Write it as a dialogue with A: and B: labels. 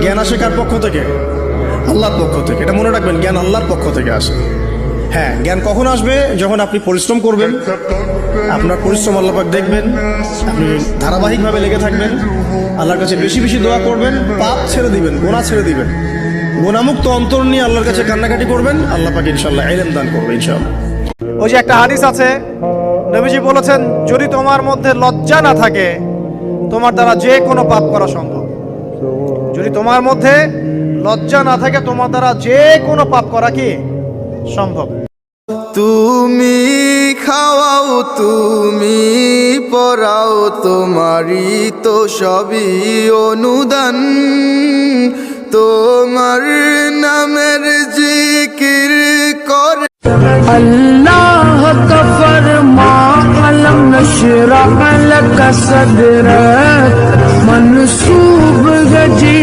A: জ্ঞান আসে কার পক্ষ থেকে? আল্লাহর পক্ষ থেকে। এটা মনে রাখবেন, জ্ঞান আল্লাহর পক্ষ থেকে আসে। হ্যাঁ, জ্ঞান কখন আসবে? যখন আপনি পরিশ্রম করবেন, আপনার পরিশ্রম আল্লাহ পাক দেখবেন, আপনি ধারাবাহিকভাবে লেগে থাকবেন, আল্লাহর কাছে বেশি বেশি দোয়া করবেন, পাপ ছেড়ে দিবেন, গুনাহ ছেড়ে দিবেন, গুনাহমুক্ত অন্তর নিয়ে আল্লাহর কাছে কান্নাকাটি করবেন, আল্লাহ পাক ইনশাআল্লাহ ইলম দান করবে ইনশাআল্লাহ।
B: ওই যে একটা হাদিস আছে, নবীজি বলেছেন, যদি তোমার মধ্যে লজ্জা না থাকে তোমার দ্বারা যে কোনো পাপ করা সম্ভব। যদি তোমার মধ্যে লজ্জা না থাকে তোমার দ্বারা যে কোনো পাপ করা কি সম্ভব।
C: তুমি খাওয়াও তুমি পরাও, তোমারই তো সবই অনুদান, তোমার নামের জিকির করে
D: अल्लाह का फरमा अलम नशरह लक सदरक मनसूब गजी